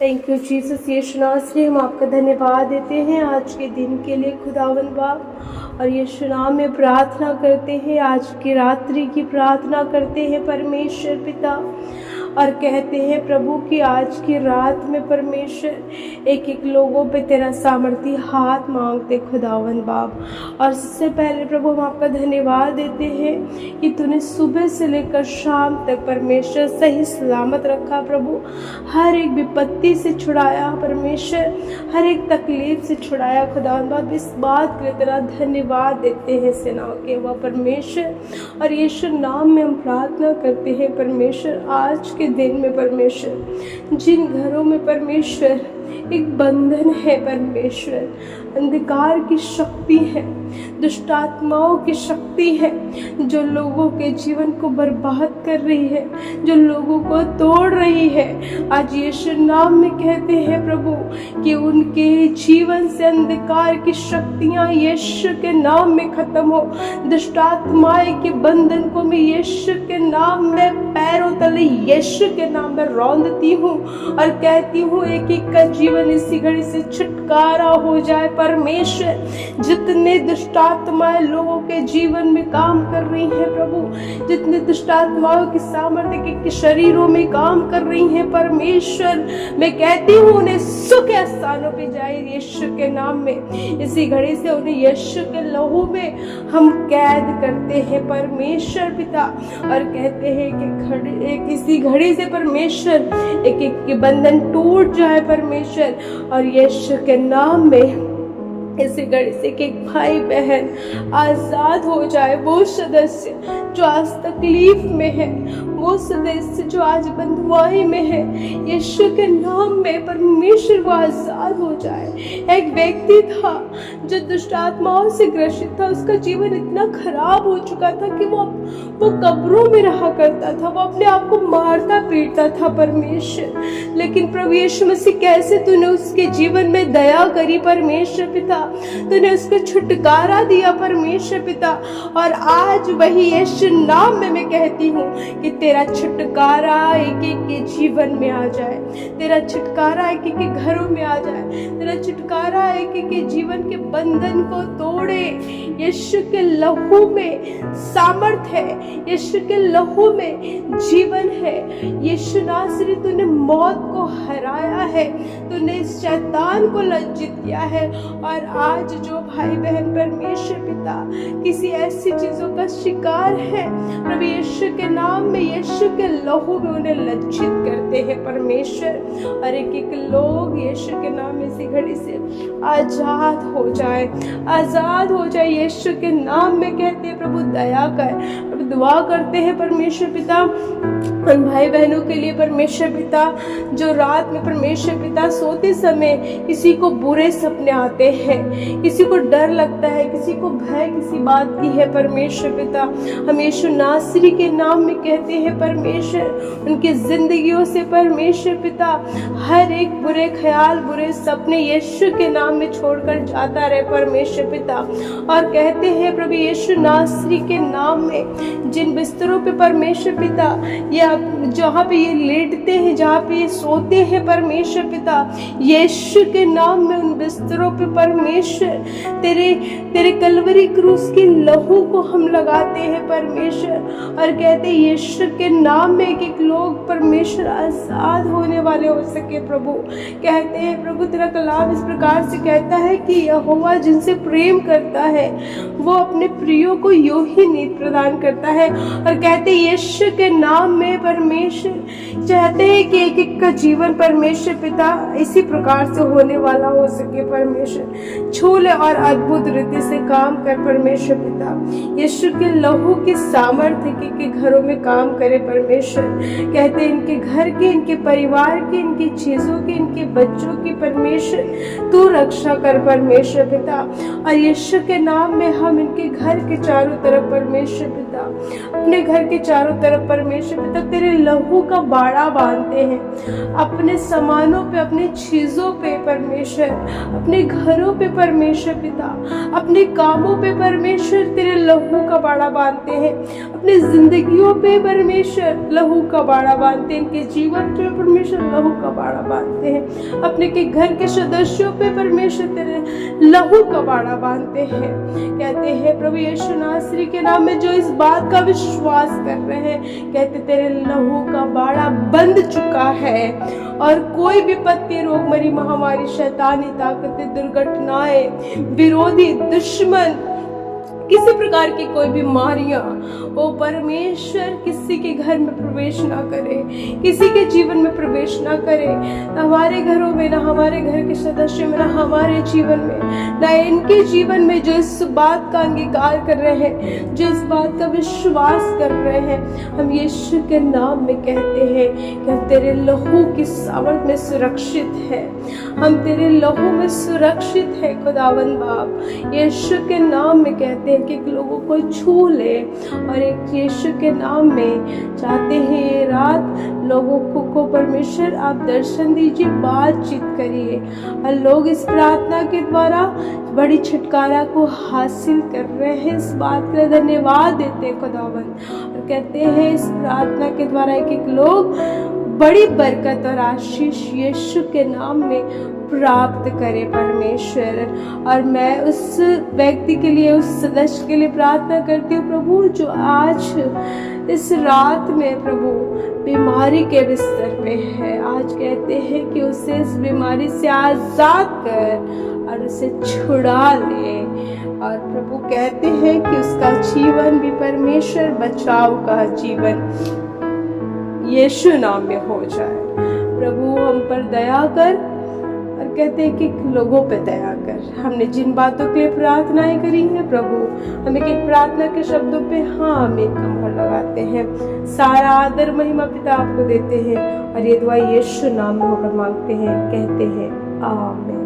Thank you Jesus. यीशु नासरी, हम आपका धन्यवाद देते हैं आज के दिन के लिए खुदावन बाप, और यीशु नाम में प्रार्थना करते हैं, आज की रात्रि की प्रार्थना करते हैं परमेश्वर पिता, और कहते हैं प्रभु कि आज की रात में परमेश्वर एक एक लोगों पे तेरा सामर्थी हाथ मांगते खुदावन बाप। और सबसे पहले प्रभु हम आपका धन्यवाद देते हैं कि तूने सुबह से लेकर शाम तक परमेश्वर सही सलामत रखा प्रभु, हर एक विपत्ति से छुड़ाया परमेश्वर, हर एक तकलीफ से छुड़ाया खुदावन बाप। इस बात के लिए तेरा धन्यवाद देते हैं सेनाओं के वह परमेश्वर, और यीशु नाम में हम प्रार्थना करते हैं परमेश्वर आज के दिन में परमेश्वर, जिन घरों में परमेश्वर एक बंधन है परमेश्वर, अंधकार की शक्ति है, दुष्ट आत्माओं की शक्ति है जो लोगों के जीवन को बर्बाद कर रही है, जो लोगों को तोड़ रही है, आज यीशु नाम में कहते हैं प्रभु कि उनके जीवन से अंधकार की शक्तियां यीशु के नाम में खत्म हो। दुष्ट आत्माएं के बंधन को मैं यीशु के नाम में पैरों तले यीशु के नाम में रौंदती हूँ और कहती हूँ एक एक का जीवन इसी घड़ी से छुटकारा हो जाए परमेश्वर। जितने दुष्ट आत्माएं लोगों के जीवन में काम कर रही हैं प्रभु, जितने दुष्ट आत्माओं की सामर्थ्य के शरीरों में काम कर रही हैं परमेश्वर, मैं कहती हूँ उन्हें सुख के स्थानों पे जाए यीशु के नाम में। इसी घड़ी से उन्हें यीशु के लहू में हम कैद करते हैं परमेश्वर पिता, और कहते हैं कि इसी घड़ी से परमेश्वर एक एक के बंधन टूट जाए परमेश्वर, और यीशु के नाम में इसी घड़ी से कि भाई बहन आजाद हो जाए। वो सदस्य जो आज तकलीफ में है, वो सदस्य जो आज बंधुआई में है, यीशु के नाम में परमेश्वर वो आजाद हो जाए। एक व्यक्ति था जो दुष्ट आत्माओं से ग्रसित था, उसका जीवन इतना खराब हो चुका था कि वो कब्रों में रहा करता था, वो अपने आप को मारता पीटता था परमेश्वर। लेकिन प्रभु यीशु मसीह कैसे तूने उसके जीवन में दया करी परमेश्वर पिता, तूने उसको छुटकारा दिया परमेश्वर पिता, और आज वही यीशु नाम में मैं कहती हूँ कि तेरा छुटकारा एक एक के जीवन में आ जाए, तेरा छुटकारा एक एक के घरों में आ जाए, तेरा छुटकारा एक एक के जीवन के बंधन को तोड़े। यीशु के लहू में सामर्थ है, यीशु के लहू में जीवन है। यीशु नासरी तूने मौत को हराया है, तूने शैतान को लज्जित किया है, और आज जो भाई बहन परमेश्वर पिता किसी ऐसी चीजों का शिकार है प्रभु यीशु के नाम में, यीशु के लहू में उन्हें लज्जित करते हैं परमेश्वर, और एक एक लोग यीशु के नाम में इसी घड़ी से आजाद हो जाए, आजाद हो जाए यीशु के नाम में। कहते हैं प्रभु दया कर, प्रभु दुआ करते हैं परमेश्वर पिता उन भाई बहनों के लिए परमेश्वर पिता जो रात में परमेश्वर पिता सोते समय किसी को बुरे सपने आते हैं, किसी को डर लगता है, किसी को भय किसी बात की है परमेश्वर पिता, हम यीशु नासरी के नाम में कहते हैं परमेश्वर उनकी जिंदगियों से परमेश्वर पिता हर एक बुरे ख्याल बुरे सपने यीशु के नाम में छोड़कर जाता रहे परमेश्वर पिता। और कहते हैं प्रभु यीशु नासरी के नाम में जिन बिस्तरों पे परमेश्वर पिता या जहाँ पे ये लेटते हैं, जहाँ पे ये सोते हैं परमेश्वर पिता, यीशु के नाम में उन बिस्तरों पे परमेश्वर तेरे कलवरी क्रूस के लहू को हम लगाते हैं परमेश्वर, और कहते हैं यीशु के नाम में एक एक लोग परमेश्वर आजाद होने वाले हो सके प्रभु। कहते हैं प्रभु तेरा कलाम इस प्रकार से कहता है कि यहोवा जिनसे प्रेम करता है वो अपने प्रियो को यूं ही नींद प्रदान करता है, और कहते हैं यीशु के नाम में परमेश्वर चाहते हैं कि एक एक का जीवन परमेश्वर पिता इसी प्रकार से होने वाला हो सके परमेश्वर। छू ले और अद्भुत रीति से काम कर परमेश्वर पिता, यीशु के लहू के सामर्थ्य के घरों में काम करे परमेश्वर। कहते हैं इनके घर के, इनके परिवार के, इनकी चीजों की, इनके बच्चों की परमेश्वर तू रक्षा कर परमेश्वर पिता, और यीशु के नाम में हम इनके घर के चारों तरफ परमेश्वर पिता अपने घर के चारों तरफ परमेश्वर पिता तेरे लहू का बाड़ा बांधते हैं, अपने सामानों पे, अपने चीजों पे परमेश्वर, अपने घरों पे परमेश्वर पिता, अपने कामों पे परमेश्वर तेरे लहू लहू का बाड़ा बांधते हैं, अपनी जिंदगियों पे परमेश्वर लहू का बाड़ा बांधते हैं, इनके जीवन पे परमेश्वर लहू का बाड़ा बांधते हैं, अपने के घर के सदस्यों पे परमेश्वर तेरे लहू का बाड़ा बांधते हैं। कहते हैं प्रभु यीशु नासरी के नाम में जो इस बात का विश्वास कर रहे हैं, कहते तेरे लहू का बाड़ा बंद चुका है और कोई विपत्ति, रोगमरी, महामारी, शैतानी ताकतें, दुर्घटनाएं, विरोधी, दुश्मन, किसी प्रकार की कोई बीमारियां ओ परमेश्वर किसी के घर में प्रवेश ना करे, किसी के जीवन में प्रवेश ना करे, ना हमारे घरों में, ना हमारे घर के सदस्यों में, ना हमारे जीवन में, ना इनके जीवन में जो इस बात का अंगीकार कर रहे हैं, जो इस बात का विश्वास कर रहे हैं। हम यीशु के नाम में कहते हैं कि हम तेरे लहू की सावट में सुरक्षित है, हम तेरे लहू में सुरक्षित है खुदावंद बाप। यीशु के नाम में कहते हैं कि लोगों को छू ले और एक यीशु के नाम में चाहते हैं ये रात लोगों को परमेश्वर आप दर्शन दीजिए, बातचीत करिए और लोग इस प्रार्थना के द्वारा बड़ी छुटकारा को हासिल कर रहे हैं। इस बात के लिए धन्यवाद देते हैं खुदावंद और कहते हैं इस प्रार्थना के द्वारा एक लोग बड़ी बरकत और आशीष यीशु के नाम में प्राप्त करे परमेश्वर। और मैं उस व्यक्ति के लिए, उस सदस्य के लिए प्रार्थना करती हूँ प्रभु जो आज इस रात में प्रभु बीमारी के बिस्तर पे है। आज कहते हैं कि उसे इस बीमारी से आजाद कर और उसे छुड़ा ले और प्रभु कहते हैं कि उसका जीवन भी परमेश्वर बचाव का जीवन यीशु नाम में हो जाए। प्रभु हम पर दया कर और कहते हैं कि लोगों पे दया कर। हमने जिन बातों के लिए प्रार्थनाएं करी हैं प्रभु, हम एक प्रार्थना के शब्दों पे हाँ आमीन का मोहर लगाते हैं। सारा आदर महिमा पिता आपको देते हैं और ये दुआ यीशु नाम में होकर मांगते हैं, कहते हैं आमीन।